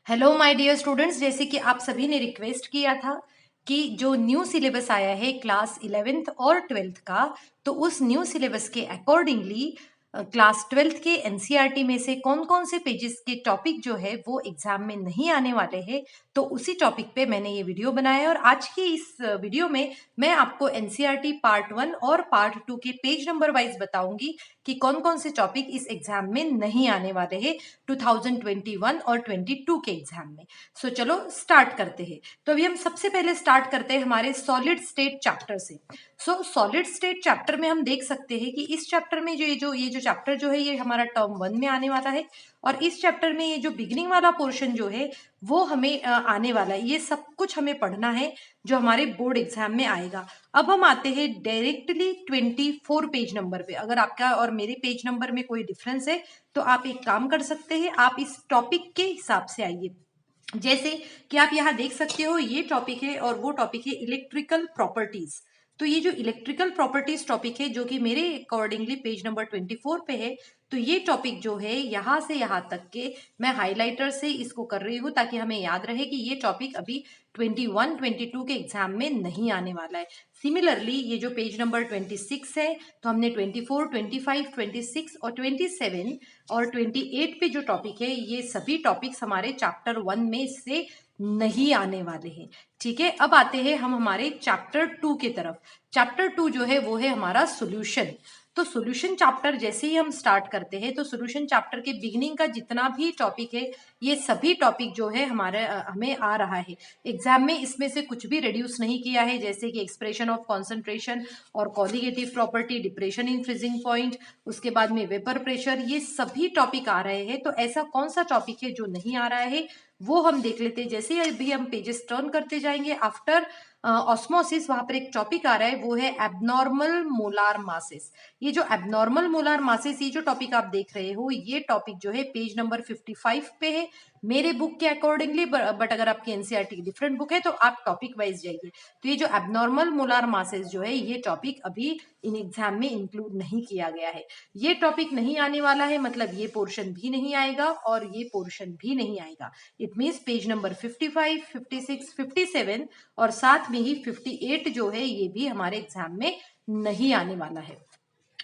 Hello my dear students, जैसे कि आप सभी ने रिक्वेस्ट किया था कि जो न्यू सिलेबस आया है क्लास 11th और 12th का, तो उस न्यू सिलेबस के अकॉर्डिंगली क्लास 12th के एनसीईआरटी में से कौन कौन से पेजेस के टॉपिक जो है वो एग्जाम में नहीं आने वाले हैं, तो उसी टॉपिक पे मैंने ये वीडियो बनाया है। और आज की इस वीडियो में मैं आपको एनसीईआरटी पार्ट 1 और पार्ट 2 के पेज नंबर वाइज बताऊंगी कि कौन कौन से टॉपिक इस एग्जाम में नहीं आने वाले हैं 2021 और 22 के एग्जाम में। सो चलो स्टार्ट करते हैं। तो अभी हम सबसे पहले स्टार्ट करते हैं हमारे सॉलिड स्टेट चैप्टर से। सो सॉलिड स्टेट चैप्टर में हम देख सकते हैं कि इस चैप्टर में ये जो चैप्टर जो है ये हमारा टर्म 1 में आने वाला है, और इस चैप्टर में ये जो बिगिनिंग वाला पोर्शन जो है वो हमें आने वाला है। ये सब कुछ हमें पढ़ना है जो हमारे बोर्ड एग्जाम में आएगा। अब हम आते हैं डायरेक्टली 24 पेज नंबर पे। अगर आपका और मेरे पेज नंबर में कोई डिफरेंस है तो आप एक काम कर सकते हैं, आप इस टॉपिक के हिसाब से आइए। जैसे कि आप यहाँ देख सकते हो, ये टॉपिक है और वो टॉपिक है इलेक्ट्रिकल प्रॉपर्टीज। तो ये जो इलेक्ट्रिकल प्रॉपर्टीज टॉपिक है जो कि मेरे अकॉर्डिंगली पेज नंबर 24 पे है, तो ये टॉपिक जो है यहाँ से यहाँ तक के मैं हाइलाइटर से इसको कर रही हूँ ताकि हमें याद रहे कि ये टॉपिक अभी 21 22 के एग्जाम में नहीं आने वाला है। सिमिलरली ये जो पेज नंबर 26 है, तो हमने 24 25 26 और 27 और 28 पे जो टॉपिक है ये सभी टॉपिक्स हमारे चैप्टर 1 में से नहीं आने वाले हैं। ठीक है, अब आते हैं हम हमारे चैप्टर 2 की तरफ। चैप्टर 2 जो है वो है हमारा सॉल्यूशन। तो सॉल्यूशन चैप्टर जैसे ही हम स्टार्ट करते हैं तो सॉल्यूशन चैप्टर के बिगिनिंग का जितना भी टॉपिक है ये सभी टॉपिक जो है हमारे हमें आ रहा है एग्जाम में। इसमें से कुछ भी रिड्यूस नहीं किया है, जैसे कि एक्सप्रेशन ऑफ कॉन्सेंट्रेशन और colligative property, depression in freezing point, उसके बाद में वेपर प्रेशर, ये सभी टॉपिक आ रहे हैं। तो ऐसा कौन सा टॉपिक है जो नहीं आ रहा है वो हम देख लेते हैं। जैसे अभी हम पेजेस टर्न करते जाएंगे आफ्टर ऑस्मोसिस, वहां पर एक टॉपिक आ रहा है वो है एबनॉर्मल मोलार मासेस। ये जो एबनॉर्मल मोलार मासेस, ये जो टॉपिक आप देख रहे हो, ये टॉपिक जो है पेज नंबर 55 पे है मेरे बुक के अकॉर्डिंगली, बट अगर आपकी एनसीईआरटी की डिफरेंट बुक है तो आप टॉपिक वाइज जाइए। तो ये जो एबनॉर्मल मोलार मासेस जो है ये टॉपिक अभी इन एग्जाम में इंक्लूड नहीं किया गया है। ये टॉपिक नहीं आने वाला है, मतलब ये पोर्शन भी नहीं आएगा और ये पोर्शन भी नहीं आएगा। इट मीन्स पेज नंबर 55 56 57 और साथ में ही 58 जो है ये भी हमारे एग्जाम में नहीं आने वाला है।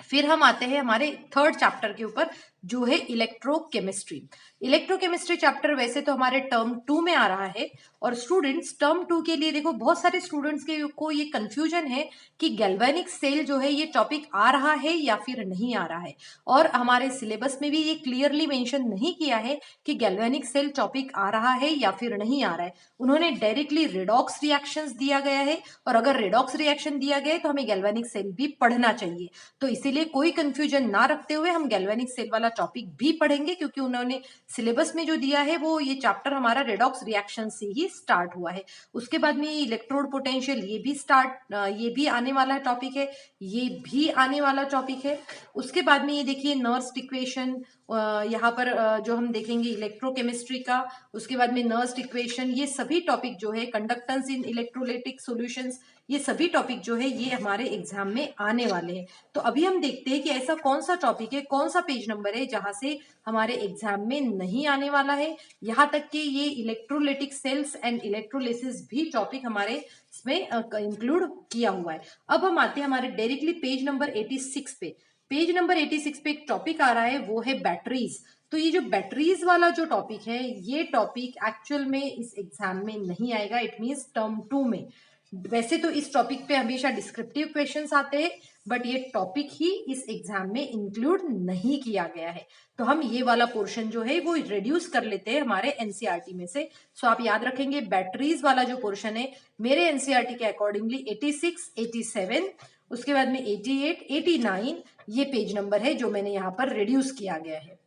फिर हम आते हैं हमारे थर्ड चैप्टर के ऊपर जो है इलेक्ट्रोकेमिस्ट्री। इलेक्ट्रोकेमिस्ट्री चैप्टर वैसे तो हमारे टर्म 2 में आ रहा है, और स्टूडेंट्स टर्म 2 के लिए देखो बहुत सारे स्टूडेंट्स के को ये कंफ्यूजन है कि गैल्वेनिक सेल जो है ये टॉपिक आ रहा है या फिर नहीं आ रहा है। और हमारे सिलेबस में भी ये क्लियरली मेंशन नहीं किया है कि गैल्वेनिक सेल टॉपिक आ रहा है या फिर नहीं आ रहा है। उन्होंने डायरेक्टली रेडॉक्स रिएक्शंस दिया गया है, और अगर रेडॉक्स रिएक्शन दिया गया है तो हमें गैल्वेनिक सेल भी पढ़ना चाहिए। तो इसीलिए कोई कंफ्यूजन ना रखते हुए हम गैल्वेनिक सेल वाला टॉपिक भी पढ़ेंगे, क्योंकि उन्होंने सिलेबस में जो दिया है वो ये चैप्टर हमारा रेडॉक्स रिएक्शन से ही स्टार्ट हुआ है। उसके बाद में इलेक्ट्रोड पोटेंशियल ये भी आने वाला टॉपिक है, ये भी आने वाला टॉपिक है। उसके बाद में ये देखिए नर्स्ट इक्वेशन, यहाँ पर जो हम देखेंगे इलेक्ट्रोकेमिस्ट्री का। उसके बाद में नर्स्ट इक्वेशन, ये सभी टॉपिक जो है कंडक्टेंस इन इलेक्ट्रोलाइटिक सॉल्यूशंस, ये सभी टॉपिक जो है ये हमारे एग्जाम में आने वाले हैं। तो अभी हम देखते हैं कि ऐसा कौन सा टॉपिक है, कौन सा पेज नंबर है जहां से हमारे एग्जाम में नहीं आने वाला है। यहाँ तक कि ये इलेक्ट्रोलाइटिक सेल्स एंड इलेक्ट्रोलिसिस भी टॉपिक हमारे इसमें इंक्लूड किया हुआ है। अब हम आते हैं हमारे डायरेक्टली पेज नंबर 86 पे। पेज नंबर 86 पे एक टॉपिक आ रहा है वो है बैटरीज। तो ये जो बैटरीज वाला जो टॉपिक है ये टॉपिक एक्चुअल में इस एग्जाम में नहीं आएगा, इट मींस टर्म 2 में। वैसे तो इस टॉपिक पे हमेशा डिस्क्रिप्टिव क्वेश्चंस आते हैं, बट ये टॉपिक ही इस एग्जाम में इंक्लूड नहीं किया गया है। तो हम ये वाला पोर्शन जो है वो रिड्यूस कर लेते हैं हमारे एनसीईआरटी में से। सो आप याद रखेंगे बैटरीज वाला जो पोर्शन है मेरे एनसीईआरटी के अकॉर्डिंगली 86 87, उसके बाद में 88 89 ये पेज नंबर है जो मैंने यहाँ पर रिड्यूस किया गया है।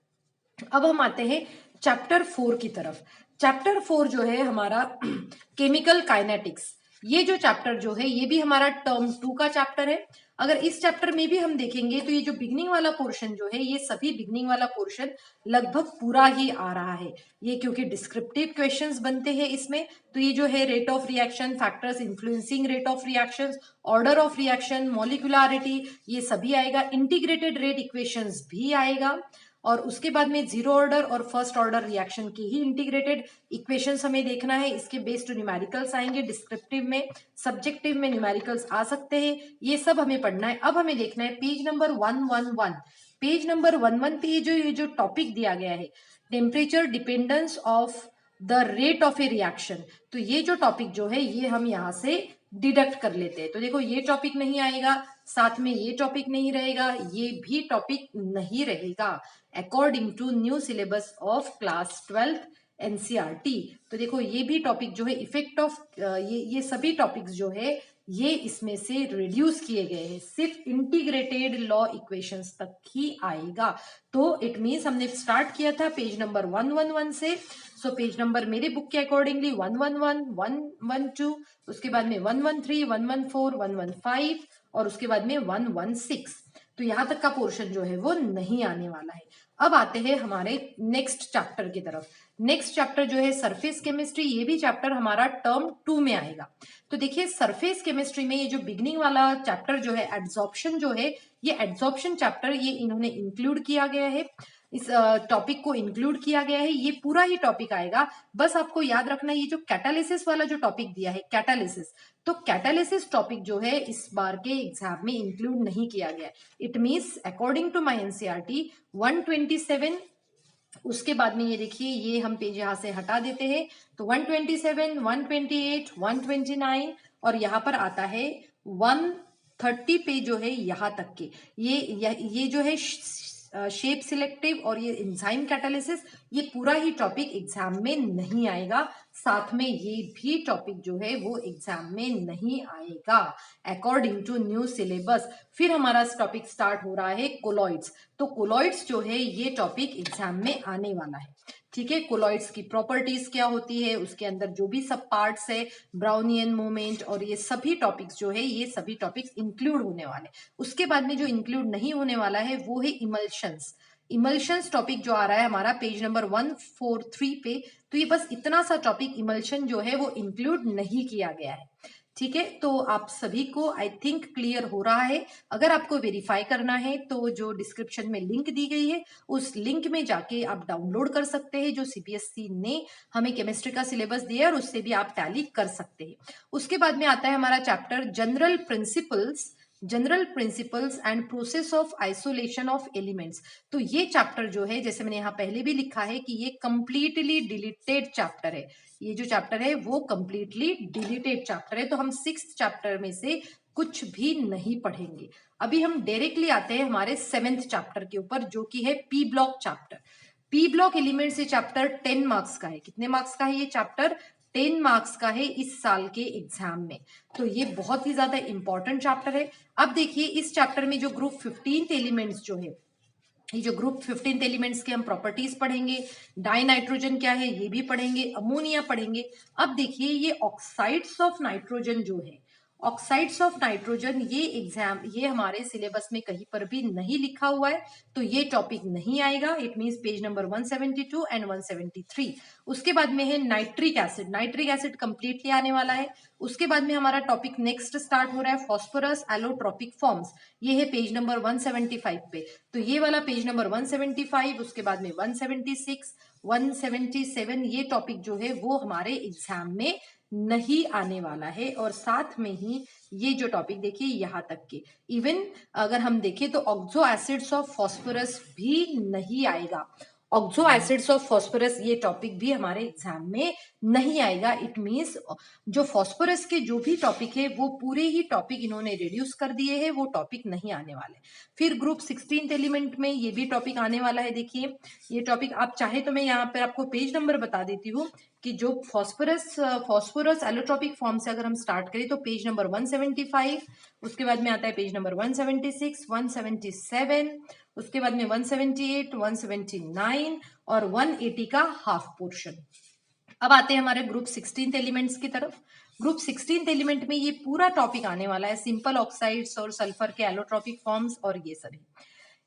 अब हम आते हैं चैप्टर 4 की तरफ। चैप्टर 4 जो है हमारा केमिकल काइनेटिक्स। ये जो चैप्टर जो है ये भी हमारा टर्म 2 का चैप्टर है। अगर इस चैप्टर में भी हम देखेंगे तो ये जो बिगनिंग वाला पोर्शन जो है ये सभी बिगनिंग वाला पोर्शन लगभग पूरा ही आ रहा है। ये क्योंकि डिस्क्रिप्टिव क्वेश्चंस बनते हैं इसमें, तो ये जो है rate of reaction, factors influencing rate of reactions, order of reaction, molecularity, ये सभी आएगा। इंटीग्रेटेड रेट इक्वेशंस भी आएगा। और उसके बाद में जीरो ऑर्डर और फर्स्ट ऑर्डर रिएक्शन की ही इंटीग्रेटेड इक्वेशंस हमें देखना है। इसके बेस्ड न्यूमेरिकल्स आएंगे, डिस्क्रिप्टिव में, सब्जेक्टिव में न्यूमेरिकल्स आ सकते हैं, ये सब हमें पढ़ना है। अब हमें देखना है पेज नंबर 111। पेज नंबर 11 पे ये जो टॉपिक दिया गया है, temperature dependence of the rate of A reaction, तो ये जो टॉपिक जो है ये हम यहाँ से डिडक्ट कर लेते हैं। तो देखो ये टॉपिक नहीं आएगा, साथ में ये टॉपिक नहीं रहेगा, ये भी टॉपिक नहीं रहेगा according to new syllabus of class 12 NCERT. तो देखो ये भी टॉपिक जो है इफेक्ट ऑफ ये सभी टॉपिक्स जो है ये इसमें से रिड्यूस किए गए हैं, सिर्फ इंटीग्रेटेड लॉ इक्वेशंस तक ही आएगा। तो इट मीन्स हमने स्टार्ट किया था पेज नंबर 111 से। सो पेज नंबर मेरे बुक के अकॉर्डिंगली 111, 112, उसके बाद में 113, 114, 115 और उसके बाद में 116। तो यहां तक का पोर्शन जो है वो नहीं आने वाला है। अब आते हैं हमारे नेक्स्ट चैप्टर की तरफ। नेक्स्ट चैप्टर जो है सरफेस केमिस्ट्री, ये भी चैप्टर हमारा टर्म 2 में आएगा। तो देखिए सरफेस केमिस्ट्री में ये जो बिगनिंग वाला चैप्टर जो है एड्सॉर्प्शन जो है, ये एड्सॉर्प्शन चैप्टर ये इन्होंने इंक्लूड किया गया है, इस टॉपिक को इंक्लूड किया गया है, ये पूरा ही टॉपिक आएगा। बस आपको याद रखना ये जो कैटालिसिस वाला जो टॉपिक दिया है कैटालिसिस, तो कैटालिसिस टॉपिक जो है इस बार के एग्जाम में इंक्लूड नहीं किया गया। It means according to my NCERT 127, उसके बाद में ये देखिए ये हम पेज यहाँ से हटा देते हैं, तो 127, 128, 129 और यहाँ पर आता है 130 पे जो है यहाँ तक के ये जो है शेप सिलेक्टिव और ये एंजाइम कैटालिसिस, ये पूरा ही टॉपिक एग्जाम में नहीं आएगा। साथ में ये भी टॉपिक जो है वो एग्जाम में नहीं आएगा अकॉर्डिंग टू न्यू सिलेबस। फिर हमारा टॉपिक स्टार्ट हो रहा है कोलॉइड्स। तो कोलॉइड्स जो है ये टॉपिक एग्जाम में आने वाला है। ठीक है, कोलॉइड्स की प्रॉपर्टीज क्या होती है, उसके अंदर जो भी सब पार्ट्स है, ब्राउनियन मूवमेंट और ये सभी टॉपिक्स जो है ये सभी टॉपिक्स इंक्लूड होने वाले। उसके बाद में जो इंक्लूड नहीं होने वाला है वो है इमल्शंस। इमल्शंस टॉपिक जो आ रहा है हमारा पेज नंबर 143 पे, तो ये बस इतना सा टॉपिक इमल्शन जो है वो इंक्लूड नहीं किया गया है। ठीक है, तो आप सभी को आई थिंक क्लियर हो रहा है। अगर आपको वेरीफाई करना है तो जो डिस्क्रिप्शन में लिंक दी गई है उस लिंक में जाके आप डाउनलोड कर सकते हैं, जो सीबीएसई ने हमें केमिस्ट्री का सिलेबस दिया है और उससे भी आप टैली कर सकते हैं। उसके बाद में आता है हमारा chapter general principles and process of isolation of elements. तो ये चैप्टर जो है, जैसे मैंने यहाँ पहले भी लिखा है कि ये कंप्लीटली डिलीटेड चैप्टर है। ये जो चैप्टर है वो कंप्लीटली डिलीटेड चैप्टर है, तो हम 6th चैप्टर में से कुछ भी नहीं पढ़ेंगे। अभी हम डायरेक्टली आते हैं हमारे 7th चैप्टर के ऊपर, जो कि है P block chapter. P block elements ये चैप्टर 10 मार्क्स का है। कितने मार्क्स का है ये चैप्टर? 10 मार्क्स का है इस साल के एग्जाम में। तो ये बहुत ही ज्यादा इंपॉर्टेंट चैप्टर है। अब देखिए इस चैप्टर में जो ग्रुप 15 एलिमेंट्स जो है, ये जो ग्रुप 15 एलिमेंट्स के हम प्रॉपर्टीज पढ़ेंगे, डाई नाइट्रोजन क्या है ये भी पढ़ेंगे, अमोनिया पढ़ेंगे। अब देखिए ये ऑक्साइड्स ऑफ नाइट्रोजन जो है, ऑक्साइड्स ऑफ नाइट्रोजन ये हमारे सिलेबस में कहीं पर भी नहीं लिखा हुआ है, तो ये टॉपिक नहीं आएगा। It means page number 172 and 173। उसके बाद में है नाइट्रिक एसिड कंप्लीटली आने वाला है। उसके बाद में हमारा टॉपिक नेक्स्ट स्टार्ट हो रहा है फॉस्फोरस एलोट्रोपिक फॉर्म्स, ये है पेज नंबर 175 पे। तो ये वाला पेज नंबर 175, उसके बाद में 176, 177 ये टॉपिक जो है वो हमारे एग्जाम में नहीं आने वाला है। और साथ में ही ये जो टॉपिक देखिए यहाँ तक के, इवन अगर हम देखें तो ऑक्सो एसिड्स ऑफ फॉस्फोरस भी नहीं आएगा। ऑक्सो एसिड्स ऑफ फॉस्फोरस ये टॉपिक भी हमारे एग्जाम में नहीं आएगा। इट मींस जो फॉस्फोरस के जो भी टॉपिक है वो पूरे ही टॉपिक इन्होंने रिड्यूस कर दिए हैं, वो टॉपिक नहीं आने वाले। फिर ग्रुप 16 एलिमेंट में ये भी टॉपिक आने वाला है। देखिए ये टॉपिक आप चाहे तो मैं यहाँ पर आपको पेज नंबर बता देती हूँ कि जो फॉस्फोरस एलोट्रोपिक फॉर्म से अगर हम स्टार्ट करें तो पेज नंबर 175, उसके बाद में आता है पेज नंबर 176, 177, उसके बाद में 178, 179 और 180 का हाफ पोर्शन। अब आते हैं हमारे ग्रुप 16 एलिमेंट्स की तरफ। ग्रुप 16 एलिमेंट में ये पूरा टॉपिक आने वाला है, सिंपल ऑक्साइड्स और सल्फर के एलोट्रोपिक फॉर्म्स और ये सभी।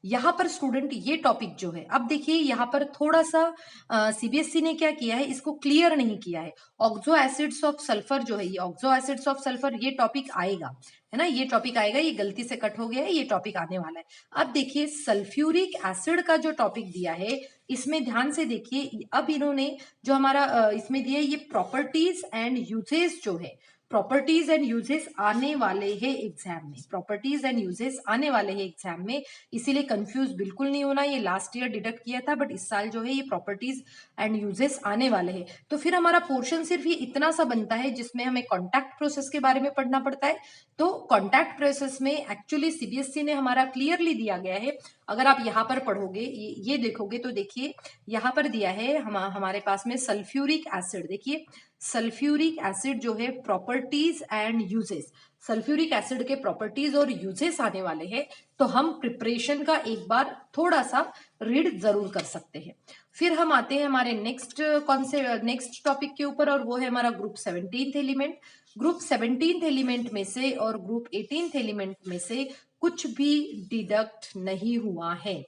यहाँ पर स्टूडेंट ये टॉपिक जो है, अब देखिए यहाँ पर थोड़ा सा सीबीएसई ने क्या किया है, इसको क्लियर नहीं किया है। ऑक्सो एसिड्स ऑफ सल्फर जो है, ये ऑक्सो एसिड्स ऑफ सल्फर ये टॉपिक आएगा, है ना, ये टॉपिक आएगा, ये गलती से कट हो गया है, ये टॉपिक आने वाला है। अब देखिए सल्फ्यूरिक एसिड का जो टॉपिक दिया है, इसमें ध्यान से देखिए, अब इन्होंने जो हमारा इसमें दिया है, ये प्रॉपर्टीज एंड यूजेस जो है, प्रॉपर्टीज एंड यूजेस आने वाले हैं एग्जाम में, प्रॉपर्टीज एंड यूजेस आने वाले हैं एग्जाम में, इसीलिए कंफ्यूज बिल्कुल नहीं होना। ये लास्ट ईयर डिडक्ट किया था, बट इस साल जो है ये प्रॉपर्टीज एंड यूजेस आने वाले हैं। तो फिर हमारा पोर्शन सिर्फ ये इतना सा बनता है जिसमें हमें कॉन्टैक्ट प्रोसेस के बारे में पढ़ना पड़ता है। तो कॉन्टैक्ट प्रोसेस में एक्चुअली सीबीएसई ने हमारा क्लियरली दिया गया है, अगर आप यहाँ पर पढ़ोगे, ये देखोगे तो देखिए यहाँ पर दिया है हमारे पास में सल्फ्यूरिक एसिड, देखिए सल्फ्यूरिक एसिड जो है properties and uses, sulphuric acid के प्रॉपर्टीज और यूजेस आने वाले हैं, तो हम प्रिपरेशन का एक बार थोड़ा सा रीड जरूर कर सकते हैं। फिर हम आते हैं हमारे नेक्स्ट टॉपिक के ऊपर, और वो है हमारा group 17th element. Group 17th element में से और ग्रुप 18th एलिमेंट में से कुछ भी डिडक्ट नहीं हुआ है,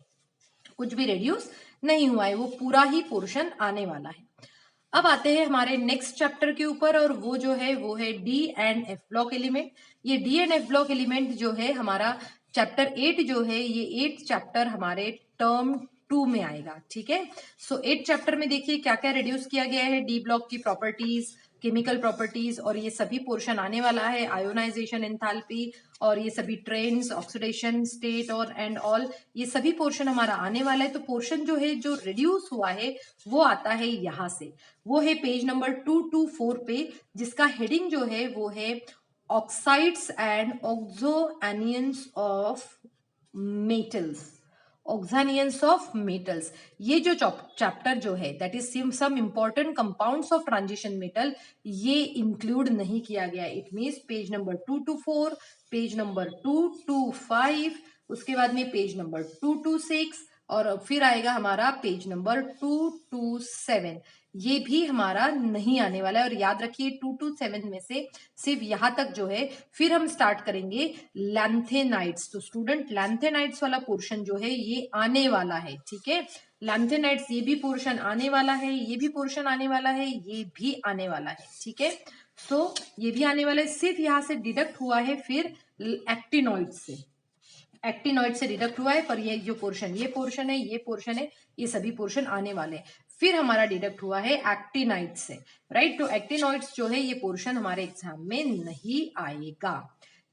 कुछ भी रिड्यूस नहीं हुआ है, वो पूरा ही पोर्शन आने वाला है। अब आते हैं हमारे नेक्स्ट चैप्टर के ऊपर, और वो है D and F block element. ये D and F block element जो है हमारा चैप्टर 8 जो है, ये 8 चैप्टर हमारे टर्म 2 में आएगा, ठीक है। सो 8 चैप्टर में देखिए क्या क्या रिड्यूस किया गया है, डी ब्लॉक की प्रॉपर्टीज, केमिकल प्रॉपर्टीज, और ये सभी पोर्शन आने वाला है, आयोनाइजेशन, एंथैल्पी, और ये सभी ट्रेंड्स, ऑक्सीडेशन स्टेट और एंड ऑल, ये सभी पोर्शन हमारा आने वाला है। तो पोर्शन जो है जो रिड्यूस हुआ है वो आता है यहाँ से, वो है पेज नंबर 224 पे, जिसका हेडिंग जो है वो है oxides and oxo anions of metals, oxoanions of metals. ये जो चैप्टर जो है that is some important compounds of transition metal, ये इंक्लूड नहीं किया गया। It means page number 224, page number 225, उसके बाद में पेज नंबर 226, और फिर आएगा हमारा पेज नंबर 227, ये भी हमारा नहीं आने वाला है। और याद रखिए 227 में से सिर्फ यहां तक जो है, फिर हम स्टार्ट करेंगे लैंथेनाइड्स। तो स्टूडेंट लैंथेनाइड्स वाला पोर्शन जो है ये आने वाला है, ठीक है। लैंथेनाइड्स ये भी पोर्शन आने वाला है, ये भी पोर्शन आने वाला है, ये भी आने वाला है, ठीक है। तो ये भी आने वाला है, सिर्फ यहां से डिडक्ट हुआ है फिर एक्टिनॉइड से, एक्टिनॉइड से डिडक्ट हुआ है, पर ये जो पोर्शन, ये पोर्शन है, ये पोर्शन है, ये सभी पोर्शन आने वाले हैं। फिर हमारा डिडक्ट हुआ है एक्टिनाइड से, राइट। तो एक्टिनॉइड्स जो है ये पोर्शन हमारे एग्जाम में नहीं आएगा,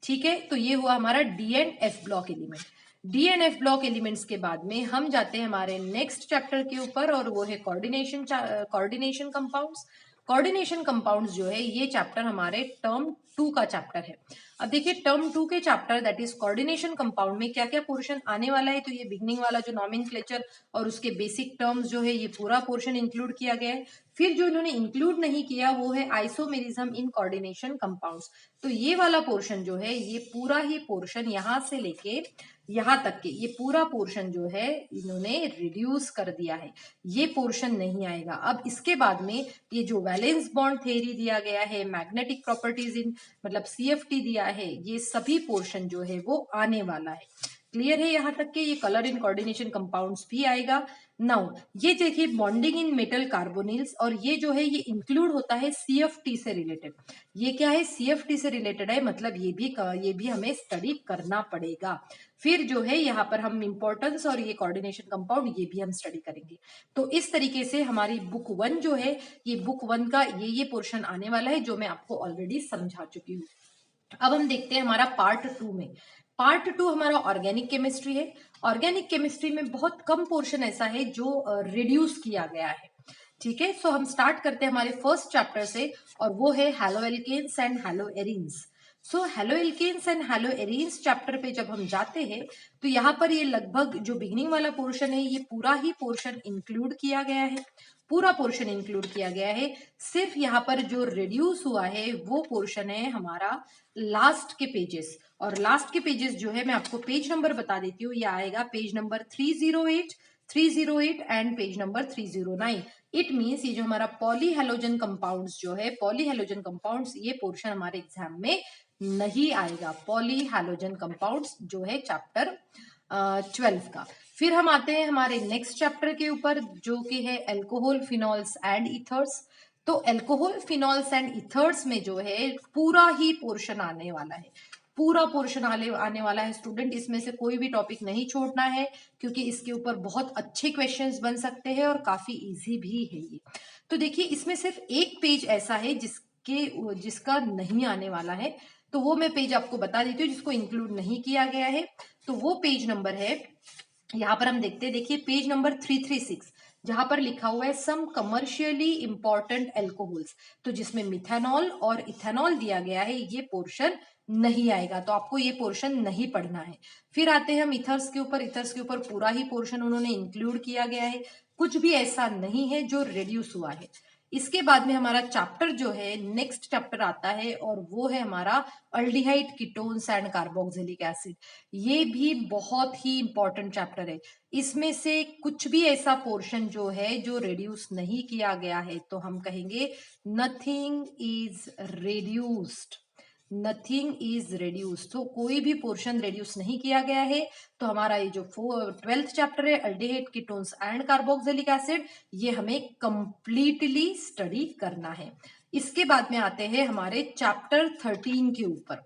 ठीक है। तो ये हुआ हमारा D and F block element. D and F block elements के बाद में हम जाते हैं हमारे नेक्स्ट चैप्टर के ऊपर, और वो है कोऑर्डिनेशन कंपाउंड्स। कोऑर्डिनेशन कंपाउंड्स जो है ये चैप्टर हमारे टर्म 2 का चैप्टर है। अब देखिए टर्म 2 के chapter that is coordination compound में क्या क्या पोर्शन आने वाला है, तो ये बिगनिंग वाला जो नॉमेनक्लेचर और उसके बेसिक टर्म्स जो है ये पूरा पोर्शन इंक्लूड किया गया है। फिर जो इन्होंने इंक्लूड नहीं किया वो है आइसोमेरिज्म इन कोऑर्डिनेशन कंपाउंड्स। तो ये वाला पोर्शन जो है, ये पूरा ही पोर्शन यहां से लेके यहां तक के ये पूरा पोर्शन जो है इन्होंने रिड्यूस कर दिया है, ये पोर्शन नहीं आएगा। अब इसके बाद में ये जो वैलेंस बॉन्ड थ्योरी दिया गया है, मैग्नेटिक प्रॉपर्टीज इन मतलब सीएफटी दिया है, ये सभी पोर्शन जो है वो आने वाला है। क्लियर है यहाँ तक के? ये कलर इन कोऑर्डिनेशन कंपाउंड्स भी आएगा। नाउ ये देखिए बॉन्डिंग इन मेटल कार्बोनिल्स, और ये जो है ये इंक्लूड होता है सीएफटी से रिलेटेड। ये क्या है? सीएफटी से रिलेटेड है, मतलब ये भी हमें स्टडी करना पड़ेगा। फिर जो है यहाँ पर हम इंपॉर्टेंस और ये कोऑर्डिनेशन कंपाउंड ये भी हम स्टडी करेंगे। तो इस तरीके से हमारी बुक 1 जो है, ये बुक 1 का ये पोर्शन आने वाला है जो मैं आपको ऑलरेडी समझा चुकी हूँ। अब हम देखते हैं हमारा पार्ट 2 में। पार्ट 2 हमारा ऑर्गेनिक केमिस्ट्री है। ऑर्गेनिक केमिस्ट्री में बहुत कम पोर्शन ऐसा है जो रिड्यूस किया गया है, ठीक है। सो हम स्टार्ट करते हैं हमारे फर्स्ट चैप्टर से, और वो है हैलोएल्केन्स एंड हैलोएरीन्स। सो हैलोएल्केन्स एंड हैलोएरीन्स चैप्टर पे जब हम जाते हैं तो यहाँ पर ये लगभग जो बिगिनिंग वाला पोर्शन है ये पूरा ही पोर्शन इंक्लूड किया गया है, पूरा पोर्शन इंक्लूड किया गया है। सिर्फ यहाँ पर जो रिड्यूस हुआ है वो पोर्शन है हमारा लास्ट के पेजेस, और लास्ट के पेजेस जो है मैं आपको पेज नंबर बता देती हूँ, ये आएगा page number 308 and page number 309। It means ये जो हमारा पॉलीहेलोजन कंपाउंड्स जो है, पॉलीहेलोजन कंपाउंड्स ये पोर्शन हमारे एग्जाम में नहीं आएगा। पॉलीहेलोजन कंपाउंड्स जो है चैप्टर 12th का। फिर हम आते हैं हमारे नेक्स्ट चैप्टर के ऊपर, जो कि है अल्कोहल, फिनॉल्स एंड ईथर्स। तो अल्कोहल, फिनॉल्स एंड ईथर्स में जो है पूरा ही पोर्शन आने वाला है, पूरा पोर्शन आने वाला है स्टूडेंट। इसमें से कोई भी टॉपिक नहीं छोड़ना है, क्योंकि इसके ऊपर बहुत अच्छे क्वेश्चंस बन सकते हैं और काफी इजी भी है ये। तो देखिए, इसमें सिर्फ एक पेज ऐसा है जिसका नहीं आने वाला है, तो वो मैं पेज आपको बता देती हूँ जिसको इंक्लूड नहीं किया गया है। तो वो पेज नंबर है, यहाँ पर हम देखते हैं, देखिए पेज नंबर 336, जहां पर लिखा हुआ है सम कमर्शियली इंपॉर्टेंट एल्कोहल्स। तो जिसमें मिथेनॉल और इथेनॉल दिया गया है, ये पोर्शन नहीं आएगा, तो आपको ये पोर्शन नहीं पढ़ना है। फिर आते हैं हम इथर्स के ऊपर। इथर्स के ऊपर पूरा ही पोर्शन उन्होंने इंक्लूड किया गया है, कुछ भी ऐसा नहीं है जो रिड्यूस हुआ है। इसके बाद में हमारा चैप्टर जो है, नेक्स्ट चैप्टर आता है, और वो है हमारा aldehyde, ketones and carboxylic acid. ये भी बहुत ही इंपॉर्टेंट चैप्टर है। इसमें से कुछ भी ऐसा पोर्शन जो है जो रिड्यूस नहीं किया गया है, तो हम कहेंगे nothing is reduced, nothing is reduce. तो कोई भी पोर्शन रिड्यूस नहीं किया गया है। तो हमारा ये जो 12th चैप्टर है, aldehyde, ketones and carboxylic acid, ये हमें कंप्लीटली स्टडी करना है। इसके बाद में आते हैं हमारे चैप्टर 13 के ऊपर।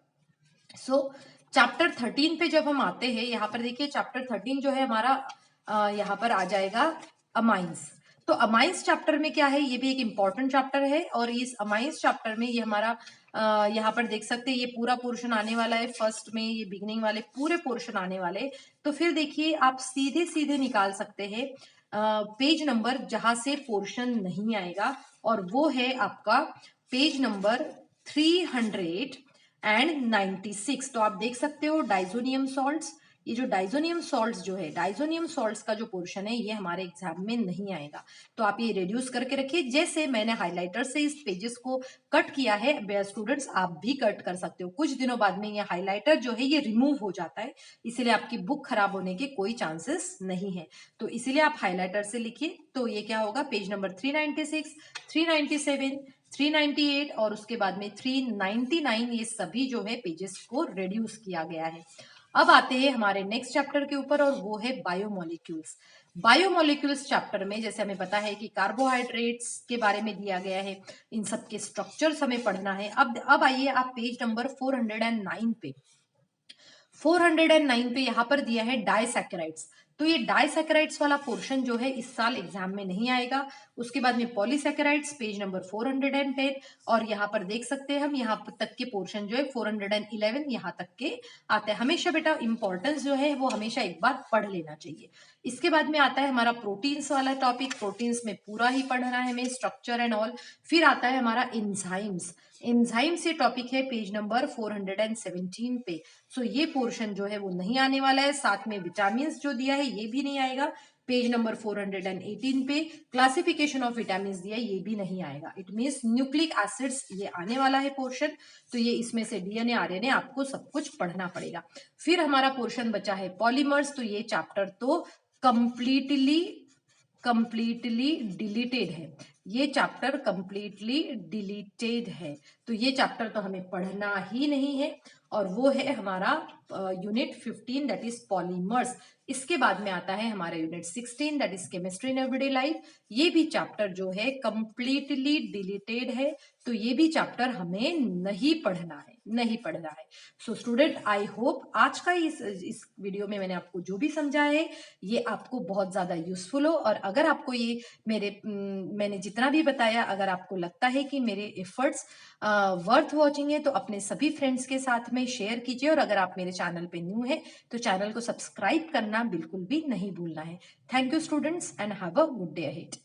सो चैप्टर 13 पे जब हम आते हैं, यहाँ पर देखिए चैप्टर 13 जो है हमारा, यहाँ पर आ जाएगा अमाइंस। तो अमाइंस चैप्टर में क्या है, ये भी एक इंपॉर्टेंट चैप्टर है, और इस अमाइंस चैप्टर में ये हमारा यहाँ पर देख सकते हैं, ये पूरा पोर्शन आने वाला है। फर्स्ट में ये बिगिनिंग वाले पूरे पोर्शन आने वाले। तो फिर देखिए, आप सीधे सीधे निकाल सकते हैं पेज नंबर जहां से पोर्शन नहीं आएगा, और वो है आपका पेज नंबर 396। तो आप देख सकते हो डाइजोनियम सॉल्ट्स, ये जो डाइजोनियम सॉल्ट्स जो है, डाइजोनियम सॉल्ट्स का जो पोर्शन है, ये हमारे एग्जाम में नहीं आएगा। तो आप ये रिड्यूस करके रखिए। जैसे मैंने हाइलाइटर से इस पेजेस को कट किया है, स्टूडेंट्स आप भी कट कर सकते हो। कुछ दिनों बाद में ये हाइलाइटर जो है ये रिमूव हो जाता है, इसीलिए आपकी बुक खराब होने के कोई चांसेस नहीं है। तो इसीलिए आप हाइलाइटर से लिखिए। तो ये क्या होगा, पेज नंबर 396, 397, 398 और उसके बाद में 399, ये सभी जो है पेजेस को रिड्यूस किया गया है। अब आते हैं हमारे नेक्स्ट चैप्टर के ऊपर, और वो है बायोमोलिक्यूल्स। बायोमोलिक्यूल्स चैप्टर में जैसे हमें पता है कि कार्बोहाइड्रेट्स के बारे में दिया गया है, इन सब के स्ट्रक्चर्स हमें पढ़ना है। अब आइए आप पेज नंबर 409 पे। 409 पे यहाँ पर दिया है डाइसैकेराइड्स। तो ये डाइसैकेराइड्स वाला पोर्शन जो है इस साल एग्जाम में नहीं आएगा। उसके बाद में पॉलीसैकेराइड्स, पेज नंबर 410, और यहाँ पर देख सकते हैं हम, यहाँ तक के पोर्शन जो है 411 यहाँ तक के आते हैं। हमेशा बेटा इंपॉर्टेंस जो है वो हमेशा एक बार पढ़ लेना चाहिए। इसके बाद में आता है हमारा प्रोटीन्स वाला टॉपिक। प्रोटीन्स में पूरा ही पढ़ना है हमें, स्ट्रक्चर एंड ऑल। फिर आता है हमारा एंजाइम्स। एंजाइम से टॉपिक है पेज नंबर 417 पे। सो ये पोर्शन जो है वो नहीं आने वाला है। साथ में विटामिन जो दिया है ये भी नहीं आएगा। पेज नंबर 418 पे क्लासिफिकेशन ऑफ विटामिन दिया है, ये भी नहीं आएगा। इट मीन्स न्यूक्लिक एसिड्स ये आने वाला है पोर्शन। तो ये इसमें से डीएनए, आरएनए आपको सब कुछ पढ़ना पड़ेगा। फिर हमारा पोर्शन बचा है पॉलीमर्स। तो ये चैप्टर तो कंप्लीटली डिलीटेड है, ये चैप्टर कंप्लीटली डिलीटेड है। तो ये चैप्टर तो हमें पढ़ना ही नहीं है, और वो है हमारा यूनिट 15 दैट इज पॉलीमर्स। इसके बाद में आता है हमारा unit 16 that is chemistry in everyday life. ये भी चैप्टर जो है कंप्लीटली डिलीटेड है, तो ये भी चैप्टर हमें नहीं पढ़ना है, नहीं पढ़ना है। सो स्टूडेंट, आई होप आज का इस वीडियो में मैंने आपको जो भी समझाया है ये आपको बहुत ज्यादा यूजफुल हो। और अगर आपको ये मैंने जितना भी बताया, अगर आपको लगता है कि मेरे एफर्ट्स वर्थ वॉचिंग है, तो अपने सभी फ्रेंड्स के साथ में शेयर कीजिए। और अगर आप मेरे चैनल पे न्यू है तो चैनल को सब्सक्राइब करना बिल्कुल भी नहीं भूलना है। Thank you students, and have a good day ahead.